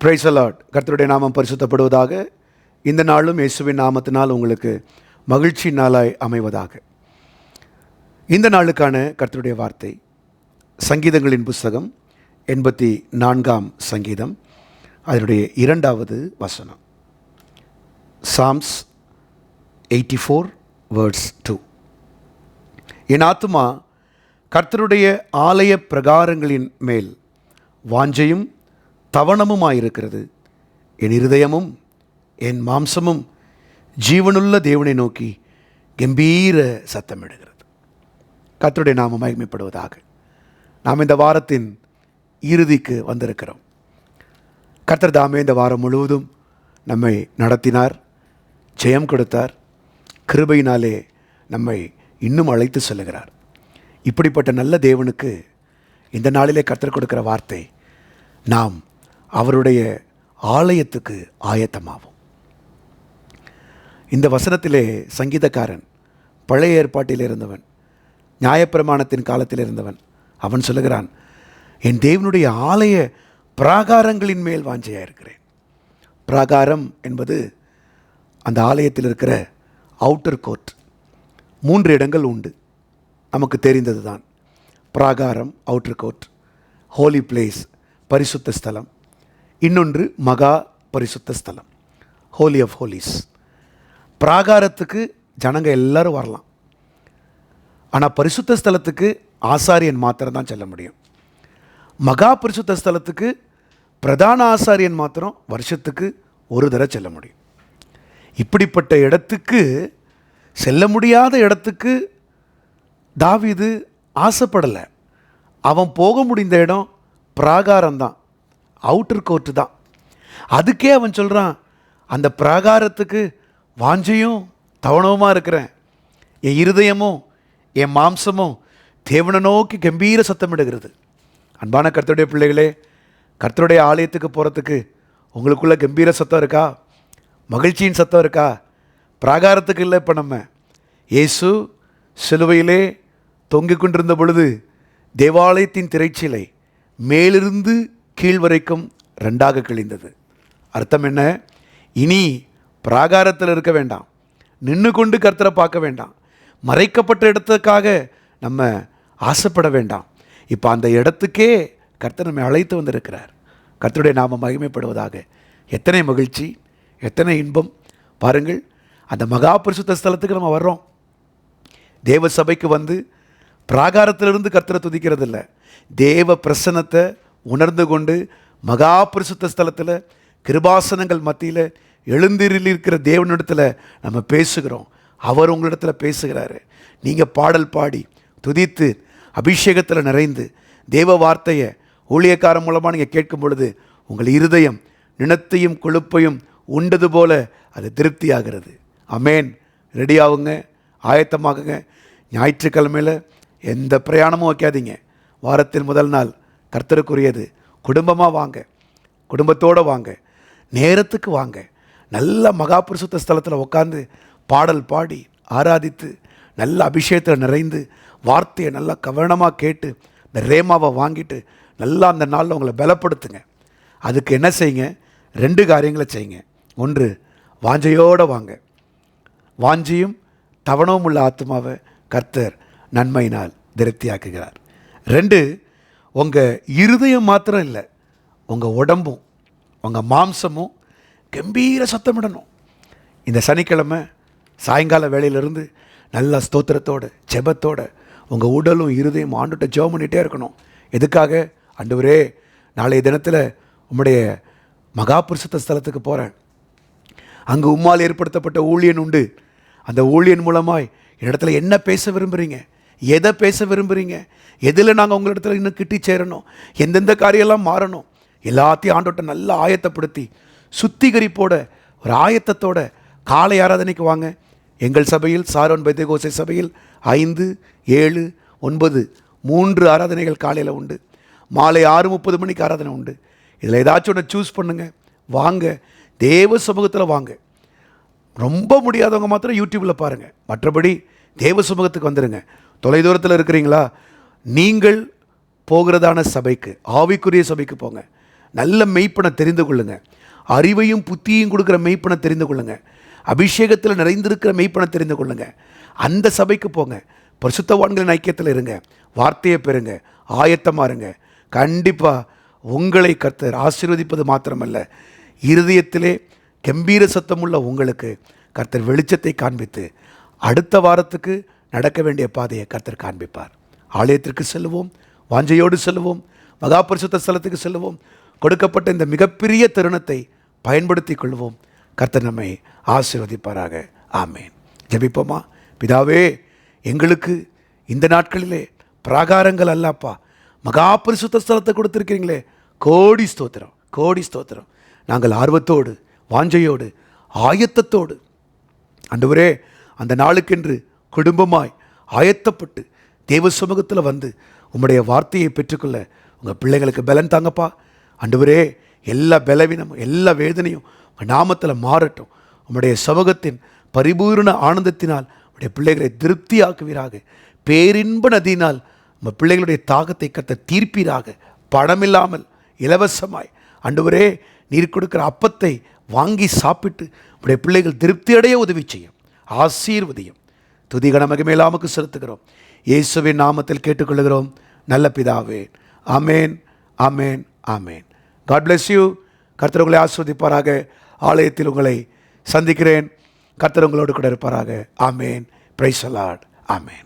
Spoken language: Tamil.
Price the Lord. கர்த்தருடைய நாமம் பரிசுத்தப்படுவதாக. இந்த நாளும் இயேசுவின் நாமத்தினால் உங்களுக்கு மகிழ்ச்சி நாளாய் அமைவதாக. இந்த நாளுக்கான கர்த்தருடைய வார்த்தை சங்கீதங்களின் புஸ்தகம் 84ஆம் சங்கீதம், அதனுடைய 2வது வசனம். Sam's 84 verse 2. என் ஆத்துமா கர்த்தருடைய ஆலய பிரகாரங்களின் மேல் வாஞ்சையும் தவணமுமாயிருக்கிறது. என் இருதயமும் என் மாம்சமும் ஜீவனுள்ள தேவனை நோக்கி கம்பீர சத்தமிடுகிறது. கர்த்தருடைய நாமம் மகிமைப்படுவதாக. நாம் இந்த வாரத்தின் இறுதிக்கு வந்திருக்கிறோம். கர்த்தர் தாமே இந்த வாரம் முழுவதும் நம்மை நடத்தினார், ஜெயம் கொடுத்தார், கிருபையினாலே நம்மை இன்னும் அழைத்து செல்லுகிறார். இப்படிப்பட்ட நல்ல தேவனுக்கு இந்த நாளிலே கர்த்தர் கொடுக்கிற வார்த்தை, நாம் அவருடைய ஆலயத்துக்கு ஆயத்தமாவோம். இந்த வசனத்திலே சங்கீதக்காரன் பழைய ஏற்பாட்டில் இருந்தவன், நியாயப்பிரமாணத்தின் காலத்தில் இருந்தவன். அவன் சொல்லுகிறான், என் தேவனுடைய ஆலய பிராகாரங்களின் மேல் வாஞ்சையாக இருக்கிறேன். பிராகாரம் என்பது அந்த ஆலயத்தில் இருக்கிற அவுட்டர் கோர்ட். 3 இடங்கள் உண்டு, நமக்கு தெரிந்தது தான். பிராகாரம், அவுட்டர் கோர்ட், ஹோலி பிளேஸ், பரிசுத்த ஸ்தலம். இன்னொன்று மகா பரிசுத்த ஸ்தலம், ஹோலி ஆஃப் ஹோலிஸ். பிராகாரத்துக்கு ஜனங்க எல்லாரும் வரலாம், ஆனால் பரிசுத்த ஸ்தலத்துக்கு ஆசாரியன் மாத்திரம் தான் செல்ல முடியும். மகா பரிசுத்த ஸ்தலத்துக்கு பிரதான ஆசாரியன் மாத்திரம் வருஷத்துக்கு ஒரு தடவை செல்ல முடியும். இப்படிப்பட்ட இடத்துக்கு, செல்ல முடியாத இடத்துக்கு தாவீது ஆசைப்படலை. அவன் போக முடிந்த இடம் பிராகாரம்தான், அவுட்டர் கோர்ட்டு தான். அதுக்கே அவன் சொல்கிறான், அந்த பிராகாரத்துக்கு வாஞ்சையும் தவணவுமாக இருக்கிறேன். என் இருதயமும் என் மாம்சமும் தேவனை நோக்கி கம்பீர சத்தமிடுகிறது. அன்பான கர்த்தருடைய பிள்ளைகளே, கர்த்தருடைய ஆலயத்துக்கு போகிறதுக்கு உங்களுக்குள்ள கம்பீர சத்தம் இருக்கா? மகிழ்ச்சியின் சத்தம் இருக்கா? பிராகாரத்துக்கு இல்லை. இப்போ நம்ம இயேசு சிலுவையிலே தொங்கிக் கொண்டிருந்த பொழுது தேவாலயத்தின் திரைச்சீலை மேலிருந்து கீழ் வரைக்கும் 2ஆக கிழிந்தது. அர்த்தம் என்ன? இனி பிராகாரத்தில் இருக்க வேண்டாம், நின்று கொண்டு கர்த்தரை பார்க்க வேண்டாம், மறைக்கப்பட்ட இடத்துக்காக நம்ம ஆசைப்பட வேண்டாம். இப்போ அந்த இடத்துக்கே கர்த்தர் நம்மை அழைத்து வந்திருக்கிறார். கர்த்தருடைய நாமம் மகிமைப்படுவதாக. எத்தனை மகிழ்ச்சி, எத்தனை இன்பம் பாருங்கள். அந்த மகா பரிசுத்த ஸ்தலத்துக்கு நம்ம வர்றோம். தேவ சபைக்கு வந்து பிராகாரத்திலிருந்து கர்த்தரை துதிக்கிறது இல்லை, தேவ பிரசன்னத்தை உணர்ந்து கொண்டு மகா பரிசுத்த ஸ்தலத்தில் கிருபாசனங்கள் மத்தியில் எழுந்திருக்கிற தேவனிடத்தில் நம்ம பேசுகிறோம். அவர் உங்களிடத்தில் பேசுகிறாரு. நீங்கள் பாடல் பாடி துதித்து அபிஷேகத்தில் நிறைந்து தேவ வார்த்தையை ஊழியக்காரன் மூலமாக நீங்கள் கேட்கும் பொழுது உங்கள் இருதயம் நினத்தையும் கொழுப்பையும் உண்டது போல அது திருப்தியாகிறது. அமேன். ரெடி ஆகுங்க, ஆயத்தமாகுங்க. ஞாயிற்றுக்கிழமையில் எந்த பிரயாணமும் வைக்காதீங்க. வாரத்தின் முதல் நாள் கர்த்தருக்குரியது. குடும்பமாக வாங்க, குடும்பத்தோடு வாங்க, நேரத்துக்கு வாங்க. நல்ல மகா பரிசுத்த ஸ்தலத்தில் உட்காந்து பாடல் பாடி ஆராதித்து நல்ல அபிஷேகத்தில் நிறைந்து வார்த்தையை நல்லா கவனமாக கேட்டு இந்த ரேமாவை வாங்கிட்டு நல்லா அந்த நாளில் உங்களை பலப்படுத்துங்க. அதுக்கு என்ன செய்யுங்க? 2 காரியங்களை செய்யுங்க. ஒன்று, வாஞ்சையோடு வாங்க. வாஞ்சியும் தவணவும் உள்ள ஆத்மாவை கர்த்தர் நன்மையினால் திருப்தியாக்குகிறார். 2, உங்கள் இருதயம் மாத்திரம் இல்லை, உங்கள் உடம்பும் உங்கள் மாம்சமும் கம்பீர சத்தமிடணும். இந்த சனிக்கிழமை சாயங்கால வேளையிலிருந்து நல்ல ஸ்தோத்திரத்தோடு ஜெபத்தோடு உங்கள் உடலும் இருதயம் ஆண்டுகிட்ட ஜெபம் பண்ணிகிட்டே இருக்கணும். எதுக்காக? ஆண்டவரே, நாளைய தினத்தில் உம்முடைய மகா பரிசுத்த ஸ்தலத்துக்கு போகிறேன், அங்கு உம்மால் ஏற்படுத்தப்பட்ட ஊழியன் உண்டு. அந்த ஊழியன் மூலமாய் இடத்துல என்ன பேச விரும்புகிறீங்க, எதை பேச விரும்புகிறீங்க, எதில் நாங்கள் உங்களிடத்துல இன்னும் கிட்டி சேரணும், எந்தெந்த காரியெல்லாம் மாறணும், எல்லாத்தையும் ஆண்டோட்ட நல்லா ஆயத்தப்படுத்தி சுத்திகரிப்போட ஒரு ஆயத்தத்தோட காலை ஆராதனைக்கு வாங்க. எங்கள் சபையில் சாரோன் பெந்தேகோஸ்தே சபையில் 5, 7, 9 3 ஆராதனைகள் காலையில் உண்டு. மாலை 6:30 மணிக்கு ஆராதனை உண்டு. இதில் ஏதாச்சும் ஒன்று சூஸ் பண்ணுங்கள், வாங்க, தேவ சமூகத்தில் வாங்க. ரொம்ப முடியாதவங்க மாத்திரம் யூடியூப்பில் பாருங்கள், மற்றபடி தேவ சமூகத்துக்கு வந்துடுங்க. தொலைதூரத்தில் இருக்கிறீங்களா? நீங்கள் போகிறதான சபைக்கு, ஆவிக்குரிய சபைக்கு போங்க. நல்ல மெய்ப்பனை தெரிந்து கொள்ளுங்க. அறிவையும் புத்தியையும் கொடுக்குற மெய்ப்பனை தெரிந்து கொள்ளுங்க. அபிஷேகத்தில் நிறைந்திருக்கிற மெய்ப்பனை தெரிந்து கொள்ளுங்க. அந்த சபைக்கு போங்க. பரிசுத்தவான்களின் ஐக்கியத்தில் இருங்க. வார்த்தையை பெறுங்க. ஆயத்தமாக இருங்க. கண்டிப்பாக உங்களை கர்த்தர் ஆசீர்வதிப்பது மாத்திரமல்ல, இருதயத்திலே கம்பீர சத்தமுள்ள உங்களுக்கு கர்த்தர் வெளிச்சத்தை காண்பித்து அடுத்த வாரத்துக்கு நடக்க வேண்டிய பாதையை கர்த்தர் காண்பிப்பார். ஆலயத்திற்கு செல்லுவோம், வாஞ்சையோடு செல்லுவோம், மகா பரிசுத்த ஸ்தலத்துக்கு செல்லுவோம். கொடுக்கப்பட்ட இந்த மிகப்பெரிய தருணத்தை பயன்படுத்தி கொள்வோம். கர்த்தர் நம்மை ஆசீர்வதிப்பாராக. ஆமேன். ஜெபிப்போமா? பிதாவே, எங்களுக்கு இந்த நாட்களிலே பிராகாரங்கள் அல்லப்பா, மகா பரிசுத்த ஸ்தலத்தை கொடுத்துருக்கிறீங்களே, கோடி ஸ்தோத்திரம், கோடி ஸ்தோத்திரம். நாங்கள் ஆர்வத்தோடு, வாஞ்சையோடு, ஆயத்தத்தோடு ஆண்டவரே அந்த நாளுக்கென்று குடும்பமாய் ஆயத்தப்பட்டு தேவ சமூகத்தில் வந்து உம்முடைய வார்த்தையை பெற்றுக்கொள்ள உங்கள் பிள்ளைங்களுக்கு பலன் தாங்கப்பா. ஆண்டவரே, எல்லா பலவீனமும் எல்லா வேதனையும் உங்கள் நாமத்தில் மாறட்டும். உம்முடைய சமூகத்தின் பரிபூர்ண ஆனந்தத்தினால் உடைய பிள்ளைகளை திருப்தியாக்குவீராக. பேரின்ப நதியினால் உங்கள் பிள்ளைகளுடைய தாகத்தை கர்த்தர் தீர்ப்பீராக. பணமில்லாமல் இலவசமாய் ஆண்டவரே நீர் கொடுக்கிற அப்பத்தை வாங்கி சாப்பிட்டு உடைய பிள்ளைகள் திருப்தியடைய உதவி செய்யும். ஆசீர்வதியும். துதி கன மகிமையிலாமுக்கு செலுத்துகிறோம். இயேசுவின் நாமத்தில் கேட்டுக்கொள்கிறோம் நல்ல பிதாவே. ஆமேன், ஆமேன், ஆமேன். God bless you. கர்த்தர் உங்களை ஆசீர்வதிப்பாராக. ஆலயத்தில் உங்களை சந்திக்கிறேன். கர்த்தர் உங்களோடு கூட இருப்பாராக. ஆமேன். Praise the Lord. ஆமேன்.